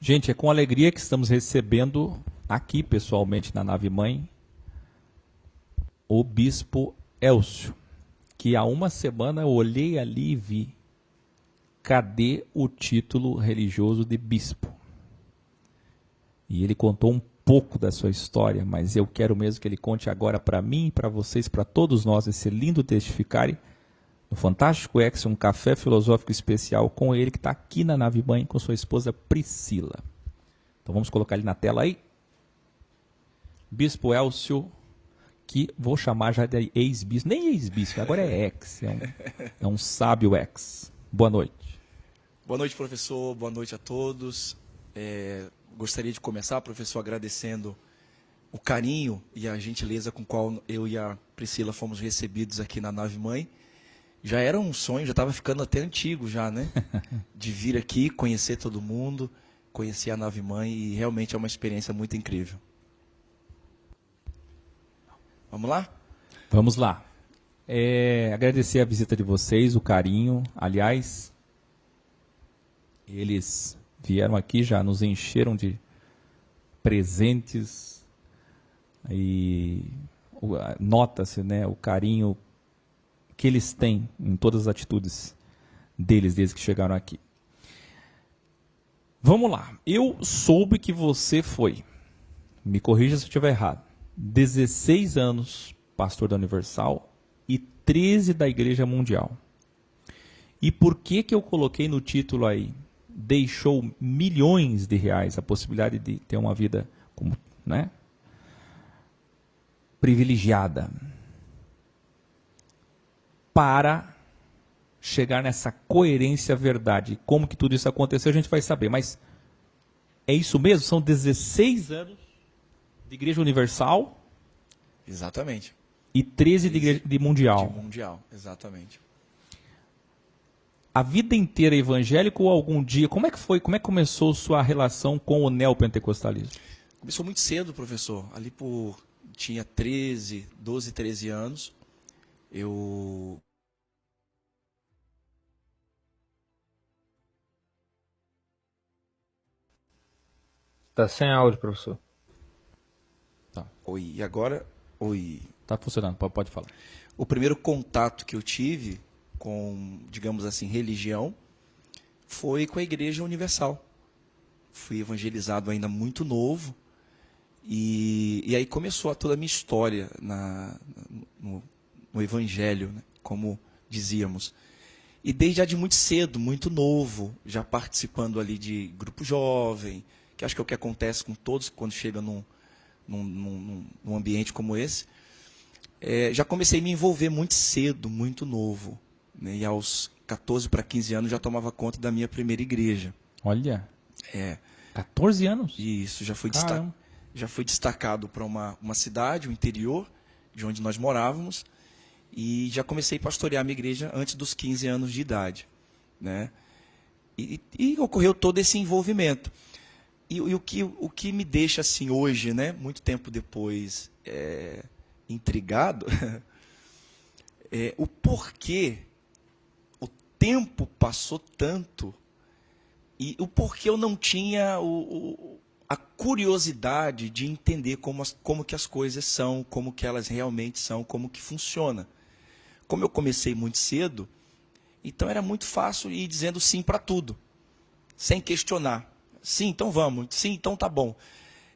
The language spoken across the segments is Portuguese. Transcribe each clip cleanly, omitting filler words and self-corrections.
Gente, é com alegria que estamos recebendo aqui pessoalmente na nave mãe o Bispo Elcio, que há uma semana eu olhei ali e vi, cadê o título religioso de bispo? E ele contou um pouco da sua história, mas eu quero mesmo que ele conte agora para mim, para vocês, para todos nós, esse lindo testificare no Fantástico X, um café filosófico especial com ele, que está aqui na nave mãe com sua esposa Priscila. Então vamos colocar ele na tela aí. Bispo Elcio, que vou chamar já de ex-bispo, nem ex-bispo, agora é ex, é um sábio ex. Boa noite. Boa noite, professor, boa noite a todos. Gostaria de começar, professor, agradecendo o carinho e a gentileza com qual eu e a Priscila fomos recebidos aqui na nave mãe. Já era um sonho, já estava ficando até antigo já, né? De vir aqui, conhecer todo mundo, conhecer a nave mãe, e realmente é uma experiência muito incrível. Vamos lá? Vamos lá. Agradecer a visita de vocês, o carinho. Aliás, eles vieram aqui, já nos encheram de presentes e nota-se, né, o carinho que eles têm em todas as atitudes deles desde que chegaram aqui. Vamos lá. Eu soube que você foi, me corrija se eu estiver errado, 16 anos pastor da Universal e 13 da Igreja Mundial. E por que eu coloquei no título aí, deixou milhões de reais, a possibilidade de ter uma vida como, né, privilegiada, para chegar nessa coerência verdade. Como que tudo isso aconteceu, a gente vai saber. Mas é isso mesmo? São 16 anos de Igreja Universal? Exatamente. E 13 de Mundial? De Mundial, exatamente. A vida inteira evangélico ou algum dia? Como é que foi? Como é que começou sua relação com o neopentecostalismo? Começou muito cedo, professor. Ali tinha 12, 13 anos. Eu Tá sem áudio, professor. Tá. Oi, e agora? Oi. Tá funcionando, pode falar. O primeiro contato que eu tive com, digamos assim, religião, foi com a Igreja Universal. Fui evangelizado ainda muito novo, e aí começou toda a minha história no Evangelho, né, como dizíamos. E desde já de muito cedo, muito novo, já participando ali de grupo jovem, que acho que é o que acontece com todos quando chega num ambiente como esse. Já comecei a me envolver muito cedo, muito novo, né, e aos 14 para 15 anos já tomava conta da minha primeira igreja. Olha, 14 anos? Isso, já fui destacado para uma cidade, o interior, de onde nós morávamos, e já comecei a pastorear a minha igreja antes dos 15 anos de idade, né? E ocorreu todo esse envolvimento. E o que me deixa assim hoje, né, muito tempo depois, intrigado, é o porquê o tempo passou tanto e o porquê eu não tinha a curiosidade de entender como que as coisas são, como que elas realmente são, como que funciona. Como eu comecei muito cedo, então era muito fácil ir dizendo sim para tudo, sem questionar. Sim, então vamos. Sim, então tá bom.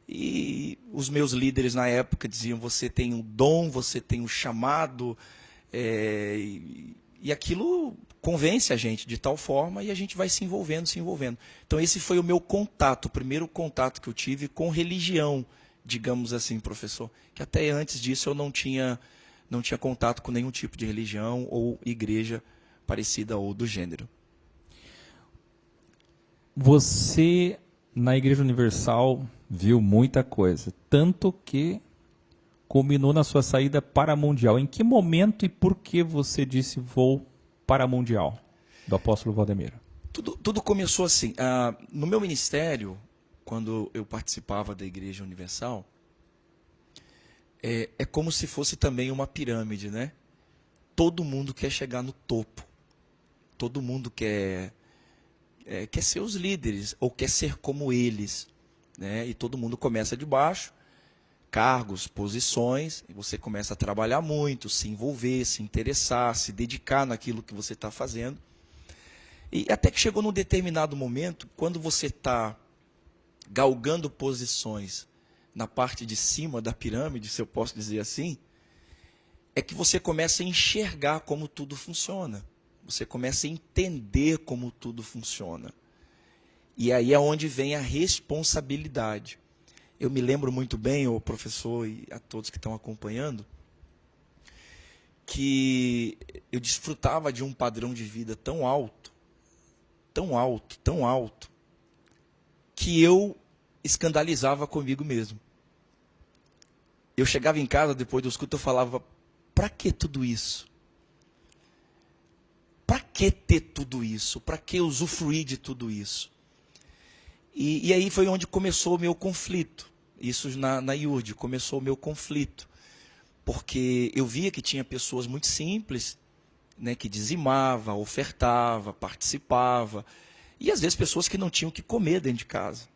E os meus líderes na época diziam, você tem um dom, você tem um chamado, e aquilo convence a gente de tal forma e a gente vai se envolvendo, se envolvendo. Então esse foi o meu contato, o primeiro contato que eu tive com religião, digamos assim, professor. Que até antes disso eu não tinha contato com nenhum tipo de religião ou igreja parecida ou do gênero. Você, na Igreja Universal, viu muita coisa, tanto que culminou na sua saída para a Mundial. Em que momento e por que você disse vou para a Mundial, do apóstolo Valdemiro? Tudo começou assim. No meu ministério, quando eu participava da Igreja Universal, é como se fosse também uma pirâmide, né? Todo mundo quer chegar no topo. Todo mundo quer quer ser os líderes, ou quer ser como eles, né? E todo mundo começa de baixo, cargos, posições, e você começa a trabalhar muito, se envolver, se interessar, se dedicar naquilo que você está fazendo. E até que chegou num determinado momento, quando você está galgando posições na parte de cima da pirâmide, se eu posso dizer assim, é que você começa a enxergar como tudo funciona. Você começa a entender como tudo funciona. E aí é onde vem a responsabilidade. Eu me lembro muito bem, o professor e a todos que estão acompanhando, que eu desfrutava de um padrão de vida tão alto, tão alto, tão alto, que eu escandalizava comigo mesmo. Eu chegava em casa depois dos cultos, eu falava, para que tudo isso? Para que ter tudo isso? Para que usufruir de tudo isso? E aí foi onde começou o meu conflito. Isso na IURD, começou o meu conflito. Porque eu via que tinha pessoas muito simples, né, que dizimava, ofertava, participava. E às vezes pessoas que não tinham o que comer dentro de casa.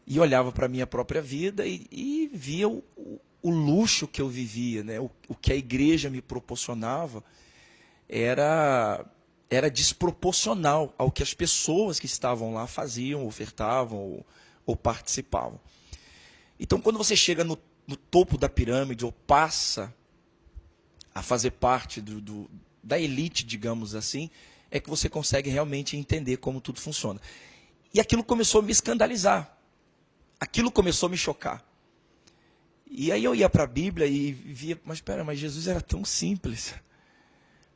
E olhava para a minha própria vida e via o luxo que eu vivia, né? O que a igreja me proporcionava era desproporcional ao que as pessoas que estavam lá faziam, ofertavam ou participavam. Então, quando você chega no topo da pirâmide ou passa a fazer parte da elite, digamos assim, é que você consegue realmente entender como tudo funciona. E aquilo começou a me escandalizar. Aquilo começou a me chocar. E aí eu ia para a Bíblia e via, mas Jesus era tão simples.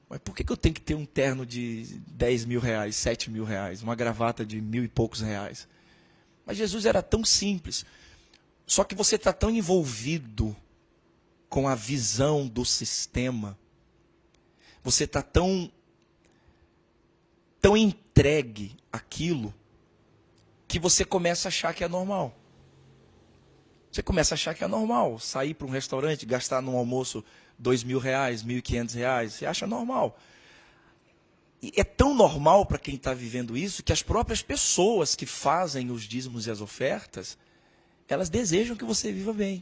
Mas por que eu tenho que ter um terno de 10 mil reais, 7 mil reais, uma gravata de 1.000 e poucos reais? Mas Jesus era tão simples. Só que você está tão envolvido com a visão do sistema, você está tão entregue àquilo, que você começa a achar que é normal. Você começa a achar que é normal sair para um restaurante, gastar num almoço 2 mil reais, 1.500 reais, você acha normal. E é tão normal para quem está vivendo isso, que as próprias pessoas que fazem os dízimos e as ofertas, elas desejam que você viva bem.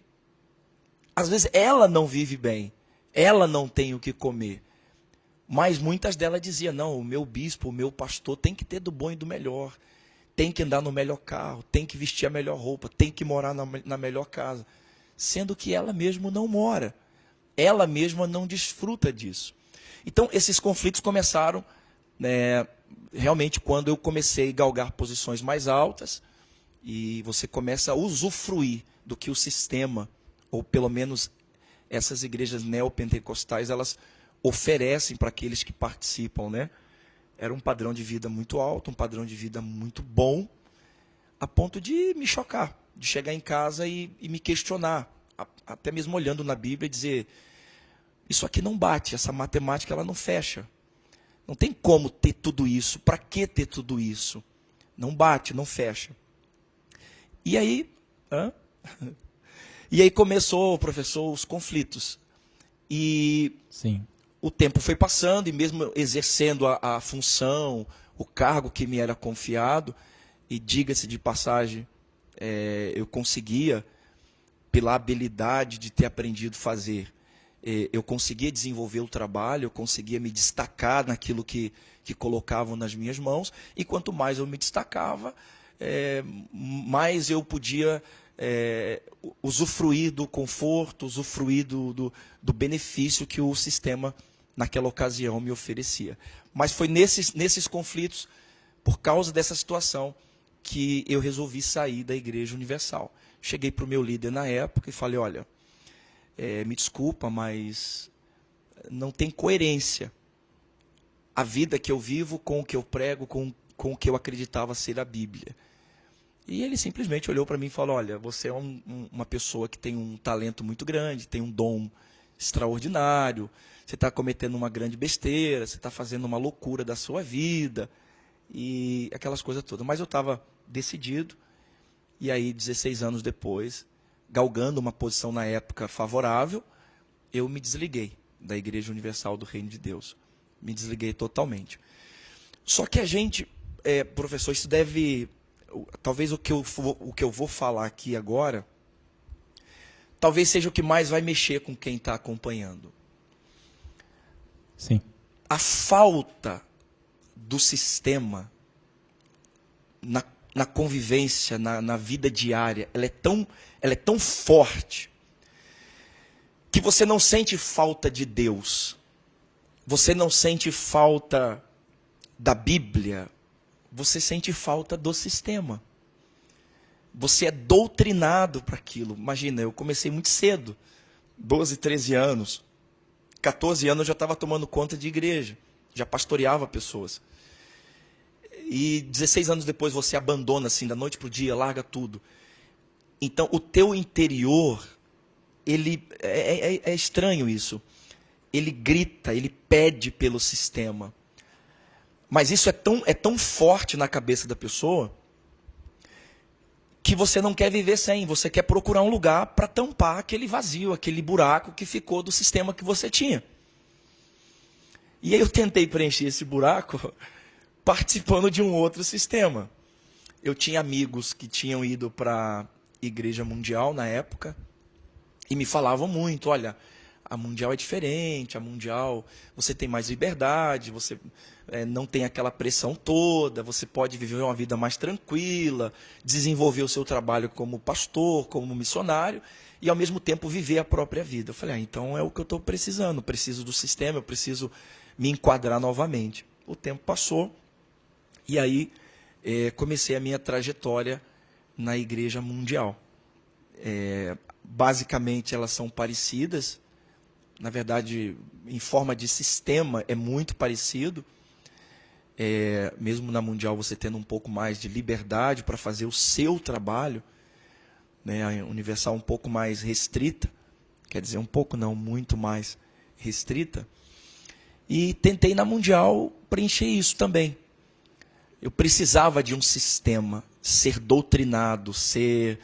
Às vezes ela não vive bem, ela não tem o que comer. Mas muitas delas diziam, não, o meu bispo, o meu pastor tem que ter do bom e do melhor. Tem que andar no melhor carro, tem que vestir a melhor roupa, tem que morar na melhor casa. Sendo que ela mesma não mora. Ela mesma não desfruta disso. Então, esses conflitos começaram, né, realmente quando eu comecei a galgar posições mais altas, e você começa a usufruir do que o sistema, ou pelo menos essas igrejas neopentecostais, elas oferecem para aqueles que participam, né? Era um padrão de vida muito alto, um padrão de vida muito bom, a ponto de me chocar, de chegar em casa e me questionar, até mesmo olhando na Bíblia e dizer, isso aqui não bate, essa matemática ela não fecha. Não tem como ter tudo isso, para que ter tudo isso? Não bate, não fecha. E aí, começou, professor, os conflitos. E Sim. O tempo foi passando, e mesmo exercendo a função, o cargo que me era confiado, e diga-se de passagem, eu conseguia, pela habilidade de ter aprendido a fazer, eu conseguia desenvolver o trabalho, eu conseguia me destacar naquilo que colocavam nas minhas mãos, e quanto mais eu me destacava, mais eu podia usufruir do conforto, usufruir do benefício que o sistema naquela ocasião me oferecia. Mas foi nesses conflitos, por causa dessa situação, que eu resolvi sair da Igreja Universal. Cheguei para o meu líder na época e falei, olha, me desculpa, mas não tem coerência a vida que eu vivo com o que eu prego, com o que eu acreditava ser a Bíblia. E ele simplesmente olhou para mim e falou, olha, você é uma pessoa que tem um talento muito grande, tem um dom extraordinário, você está cometendo uma grande besteira, você está fazendo uma loucura da sua vida, e aquelas coisas todas. Mas eu estava decidido, e aí 16 anos depois, galgando uma posição na época favorável, eu me desliguei da Igreja Universal do Reino de Deus. Me desliguei totalmente. Só que a gente professor, isso deve... Talvez o que eu vou falar aqui agora, talvez seja o que mais vai mexer com quem está acompanhando. Sim. A falta do sistema na convivência, na vida diária, ela é tão forte que você não sente falta de Deus, você não sente falta da Bíblia, você sente falta do sistema. Você é doutrinado para aquilo. Imagina, eu comecei muito cedo, 12, 13 anos, 14 anos eu já estava tomando conta de igreja, já pastoreava pessoas. E 16 anos depois você abandona assim, da noite para o dia, larga tudo. Então o teu interior, ele é estranho isso. Ele grita, ele pede pelo sistema. Mas isso é tão forte na cabeça da pessoa que você não quer viver sem. Você quer procurar um lugar para tampar aquele vazio, aquele buraco que ficou do sistema que você tinha. E aí eu tentei preencher esse buraco participando de um outro sistema. Eu tinha amigos que tinham ido para a Igreja Mundial na época e me falavam muito, olha, a Mundial é diferente, a Mundial você tem mais liberdade, você não tem aquela pressão toda, você pode viver uma vida mais tranquila, desenvolver o seu trabalho como pastor, como missionário, e ao mesmo tempo viver a própria vida. Eu falei, então é o que eu estou precisando, preciso do sistema, eu preciso me enquadrar novamente. O tempo passou, e aí comecei a minha trajetória na Igreja Mundial. Basicamente elas são parecidas, na verdade, em forma de sistema é muito parecido. Mesmo na Mundial você tendo um pouco mais de liberdade para fazer o seu trabalho, né? A Universal um pouco mais restrita, quer dizer, um pouco não, muito mais restrita. E tentei na Mundial preencher isso também. Eu precisava de um sistema, ser doutrinado, ser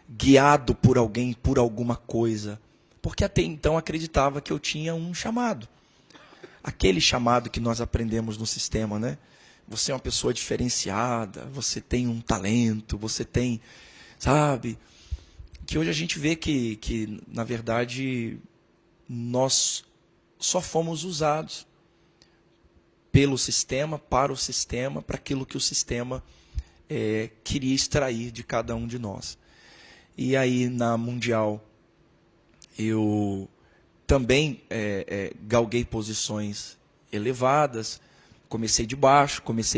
guiado por alguém, por alguma coisa. Porque até então acreditava que eu tinha um chamado. Aquele chamado que nós aprendemos no sistema, né? Você é uma pessoa diferenciada, você tem um talento, você tem, sabe? Que hoje a gente vê que na verdade, nós só fomos usados pelo sistema, para o sistema, para aquilo que o sistema queria extrair de cada um de nós. E aí, na Mundial, eu também galguei posições elevadas, comecei de baixo, comecei